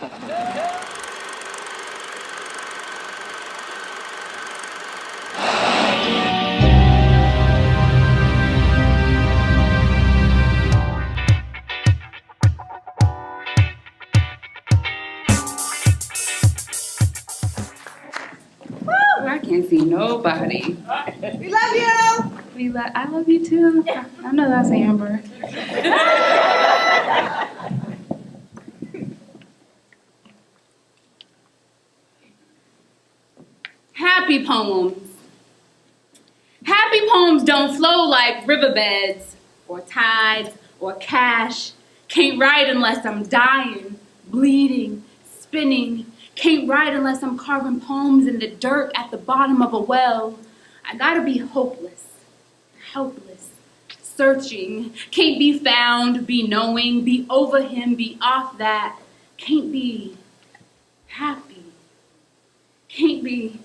I can't see nobody. We love you! I love you too. I know that's Amber. Happy poems. Happy poems don't flow like riverbeds or tides or cash. Can't write unless I'm dying, bleeding, spinning. Can't write unless I'm carving poems in the dirt at the bottom of a well. I gotta be hopeless, helpless, searching. Can't be found, be knowing, be over him, be off that. Can't be happy. Can't be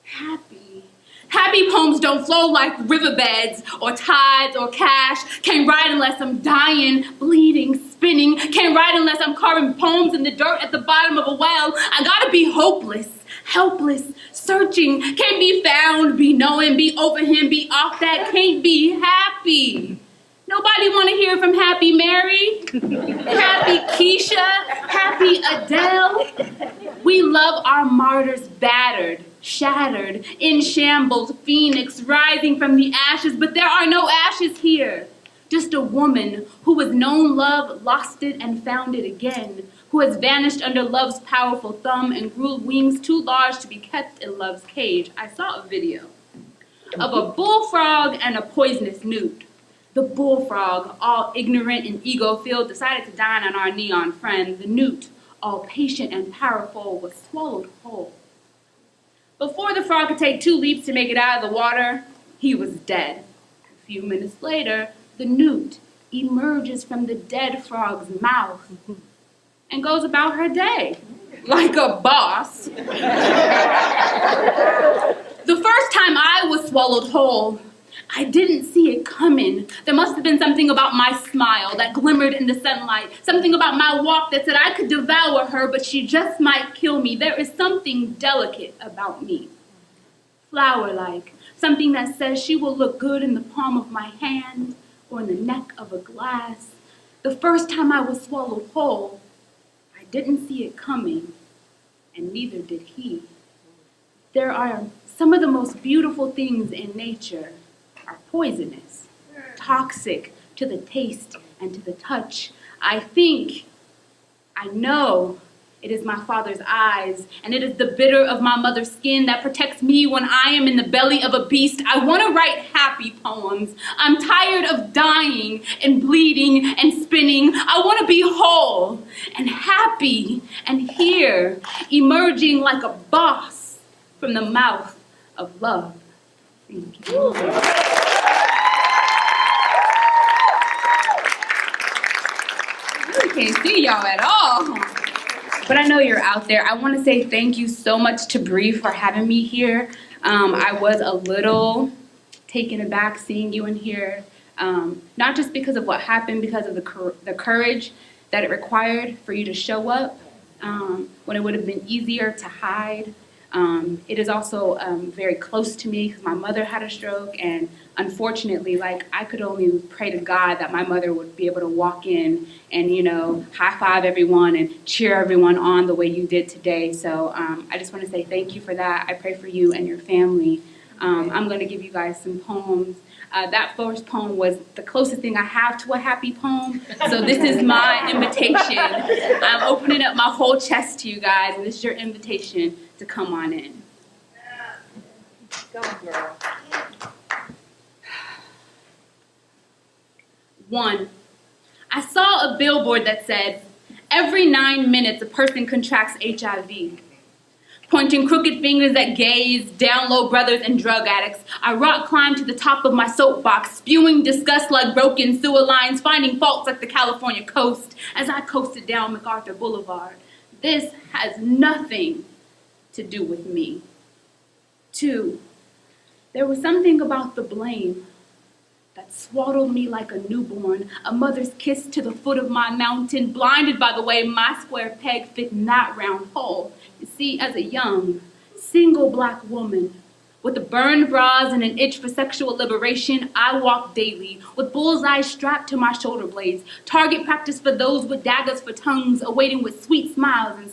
happy. Happy poems don't flow like riverbeds or tides or cash. Can't write unless I'm dying, bleeding, spinning. Can't write unless I'm carving poems in the dirt at the bottom of a well. I gotta be hopeless, helpless, searching. Can't be found, be knowing, be over him, be off that. Can't be happy. Nobody want to hear from Happy Mary, Happy Keisha, Happy Adele. We love our martyrs battered, shattered, in shambles, phoenix rising from the ashes, but there are no ashes here. Just a woman who has known love, lost it, and found it again, who has vanished under love's powerful thumb and grew wings too large to be kept in love's cage. I saw a video of a bullfrog and a poisonous newt. The bullfrog, all ignorant and ego-filled, decided to dine on our neon friend. The newt, all patient and powerful, was swallowed whole. Before the frog could take 2 leaps to make it out of the water, he was dead. A few minutes later, the newt emerges from the dead frog's mouth and goes about her day like a boss. The first time I was swallowed whole, I didn't see it coming. There must have been something about my smile that glimmered in the sunlight, something about my walk that said I could devour her, but she just might kill me. There is something delicate about me, flower-like, something that says she will look good in the palm of my hand or in the neck of a glass. The first time I was swallowed whole, I didn't see it coming, and neither did he. There are some of the most beautiful things in nature are poisonous, toxic to the taste and to the touch. I know it is my father's eyes, and it is the bitter of my mother's skin that protects me when I am in the belly of a beast. I want to write happy poems. I'm tired of dying and bleeding and spinning. I want to be whole and happy and here, emerging like a boss from the mouth of love. Thank you. I can't see y'all at all. But I know you're out there. I want to say thank you so much to Bree for having me here. I was a little taken aback seeing you in here, not just because of what happened, because of the courage that it required for you to show up when it would have been easier to hide. It is also very close to me because my mother had a stroke, and unfortunately, like, I could only pray to God that my mother would be able to walk in and, you know, high five everyone and cheer everyone on the way you did today. So I just want to say thank you for that. I pray for you and your family. I'm going to give you guys some poems. That first poem was the closest thing I have to a happy poem. So this is my invitation. I'm opening up my whole chest to you guys, and this is your invitation to come on in. Go, girl. 1. I saw a billboard that said, every 9 minutes a person contracts HIV. Pointing crooked fingers at gays, down low brothers, and drug addicts, I rock climbed to the top of my soapbox, spewing disgust like broken sewer lines, finding faults like the California coast as I coasted down MacArthur Boulevard. This has nothing to do with me. 2. There was something about the blame, that swaddled me like a newborn, a mother's kiss to the foot of my mountain, blinded by the way my square peg fit in that round hole. You see, as a young, single black woman, with the burned bras and an itch for sexual liberation, I walk daily, with bullseyes strapped to my shoulder blades, target practice for those with daggers for tongues, awaiting with sweet smiles and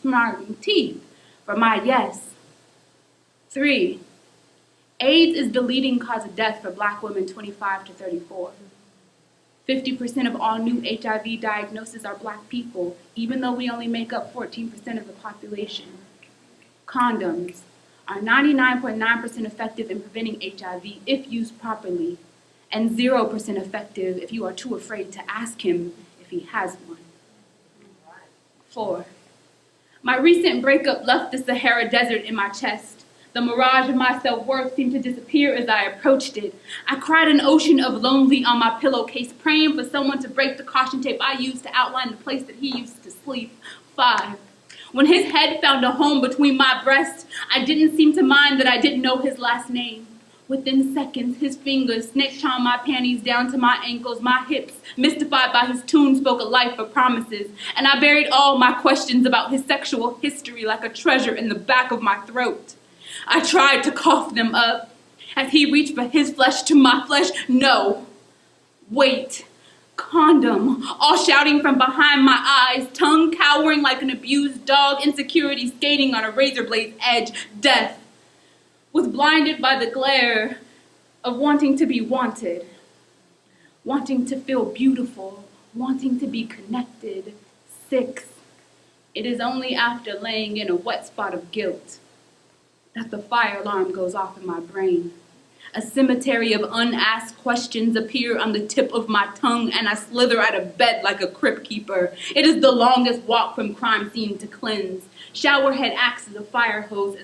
smiling teeth for my yes. 3. AIDS is the leading cause of death for black women 25 to 34. 50% of all new HIV diagnoses are black people, even though we only make up 14% of the population. Condoms are 99.9% effective in preventing HIV if used properly, and 0% effective if you are too afraid to ask him if he has one. 4. My recent breakup left the Sahara Desert in my chest. The mirage of my self-worth seemed to disappear as I approached it. I cried an ocean of lonely on my pillowcase, praying for someone to break the caution tape I used to outline the place that he used to sleep. 5. When his head found a home between my breasts, I didn't seem to mind that I didn't know his last name. Within seconds, his fingers snake charmed my panties down to my ankles, my hips, mystified by his tune, spoke a life of promises, and I buried all my questions about his sexual history like a treasure in the back of my throat. I tried to cough them up as he reached for his flesh to my flesh. No. Wait. Condom. All shouting from behind my eyes, tongue cowering like an abused dog, insecurity skating on a razor blade's edge. Death. Was blinded by the glare of wanting to be wanted, wanting to feel beautiful, wanting to be connected. 6. It is only after laying in a wet spot of guilt that the fire alarm goes off in my brain. A cemetery of unasked questions appear on the tip of my tongue, and I slither out of bed like a crypt keeper. It is the longest walk from crime scene to cleanse. Showerhead acts as a fire hose.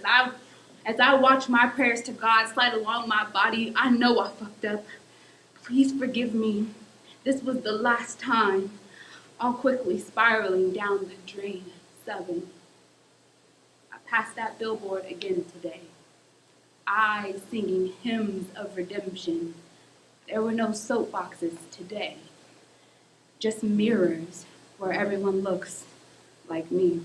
As I watch my prayers to God slide along my body, I know I fucked up. Please forgive me. This was the last time. All quickly spiraling down the drain. 7. Past that billboard again today. I singing hymns of redemption. There were no soapboxes today. Just mirrors where everyone looks like me.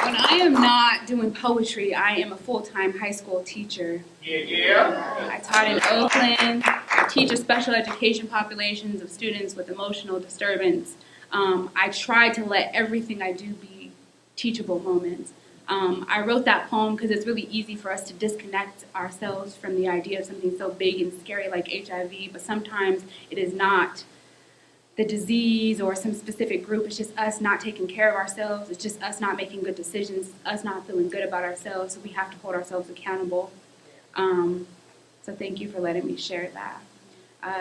When I am not doing poetry, I am a full-time high school teacher. I taught in Oakland. I teach a special education populations of students with emotional disturbance. I try to let everything I do be teachable moments. I wrote that poem because it's really easy for us to disconnect ourselves from the idea of something so big and scary like HIV, but sometimes it is not the disease or some specific group. It's just us not taking care of ourselves. It's just us not making good decisions, us not feeling good about ourselves, so we have to hold ourselves accountable. So thank you for letting me share that.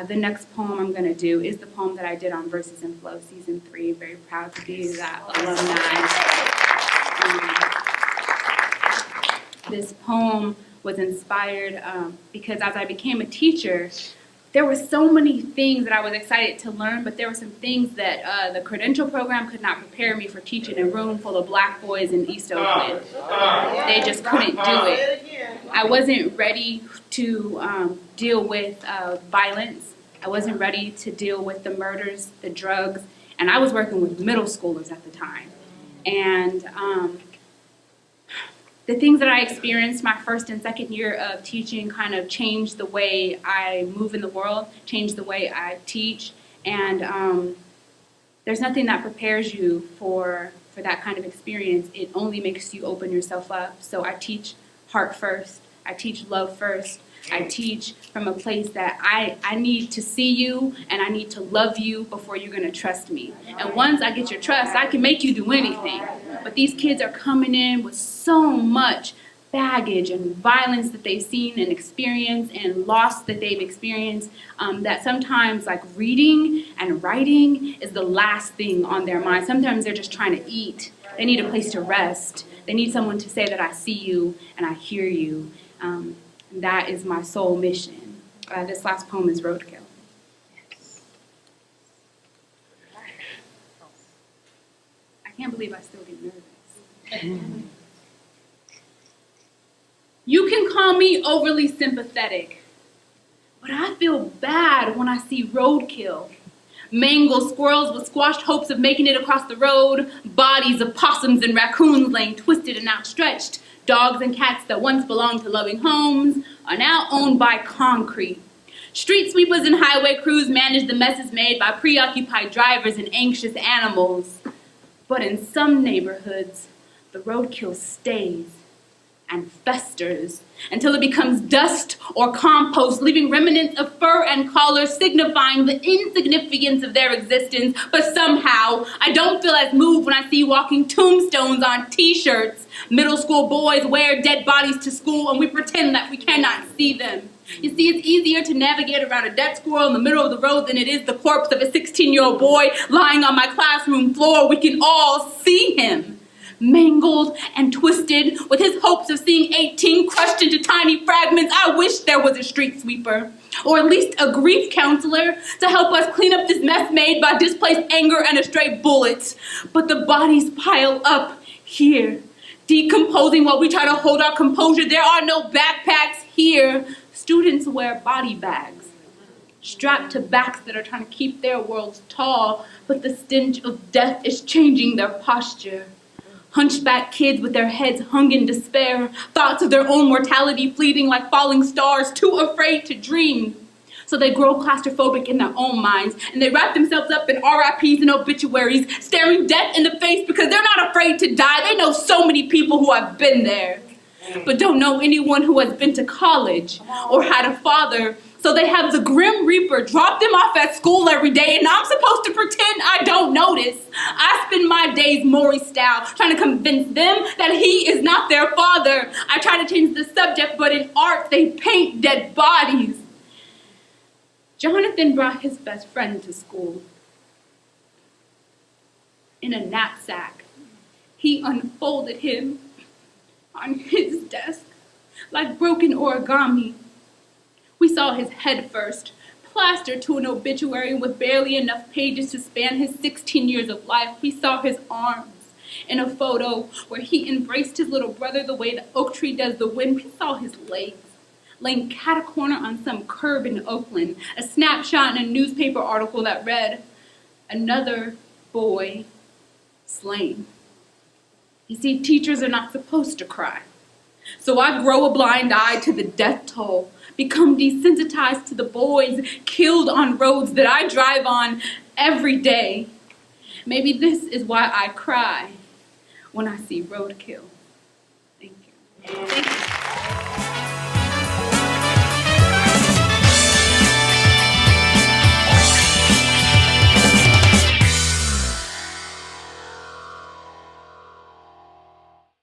The next poem I'm going to do is the poem that I did on Verses and Flow, Season 3. Very proud to be that alumni. This poem was inspired because as I became a teacher, there were so many things that I was excited to learn, but there were some things that the credential program could not prepare me for teaching a room full of black boys in East Oakland. They just couldn't do it. I wasn't ready to deal with violence. I wasn't ready to deal with the murders, the drugs, and I was working with middle schoolers at the time. And the things that I experienced my first and second year of teaching kind of changed the way I move in the world, changed the way I teach, and there's nothing that prepares you for that kind of experience. It only makes you open yourself up. So I teach heart first. I teach love first. I teach from a place that I need to see you and I need to love you before you're going to trust me. And once I get your trust, I can make you do anything. But these kids are coming in with so much baggage and violence that they've seen and experienced and loss that they've experienced that sometimes like reading and writing is the last thing on their mind. Sometimes they're just trying to eat. They need a place to rest. They need someone to say that I see you and I hear you. That is my sole mission. This last poem is Roadkill. I can't believe I still get nervous. You can call me overly sympathetic, but I feel bad when I see roadkill. Mangled squirrels with squashed hopes of making it across the road, bodies of possums and raccoons laying twisted and outstretched, dogs and cats that once belonged to loving homes are now owned by concrete. Street sweepers and highway crews manage the messes made by preoccupied drivers and anxious animals. But in some neighborhoods, the roadkill stays and festers until it becomes dust or compost, leaving remnants of fur and collars signifying the insignificance of their existence. But somehow, I don't feel as moved when I see walking tombstones on t-shirts. Middle school boys wear dead bodies to school and we pretend that we cannot see them. You see, it's easier to navigate around a dead squirrel in the middle of the road than it is the corpse of a 16-year-old boy lying on my classroom floor. We can all see him. Mangled and twisted, with his hopes of seeing 18 crushed into tiny fragments. I wish there was a street sweeper, or at least a grief counselor, to help us clean up this mess made by displaced anger and a stray bullet. But the bodies pile up here, decomposing while we try to hold our composure. There are no backpacks here. Students wear body bags, strapped to backs that are trying to keep their worlds tall, but the stench of death is changing their posture. Hunchback kids with their heads hung in despair, thoughts of their own mortality fleeting like falling stars, too afraid to dream. So they grow claustrophobic in their own minds, and they wrap themselves up in RIPs and obituaries, staring death in the face because they're not afraid to die. They know so many people who have been there, but don't know anyone who has been to college or had a father. So they have the Grim Reaper drop them off at school every day, and I'm supposed to pretend I don't notice. I spend my days Maury style, trying to convince them that he is not their father. I try to change the subject, but in art they paint dead bodies. Jonathan brought his best friend to school. In a knapsack, he unfolded him on his desk like broken origami. We saw his head first, plastered to an obituary with barely enough pages to span his 16 years of life. We saw his arms in a photo where he embraced his little brother the way the oak tree does the wind. We saw his legs laying cat-a-corner on some curb in Oakland, a snapshot in a newspaper article that read, "Another boy slain." You see, teachers are not supposed to cry. So I grow a blind eye to the death toll, become desensitized to the boys killed on roads that I drive on every day. Maybe this is why I cry when I see roadkill. Thank you. Thank you.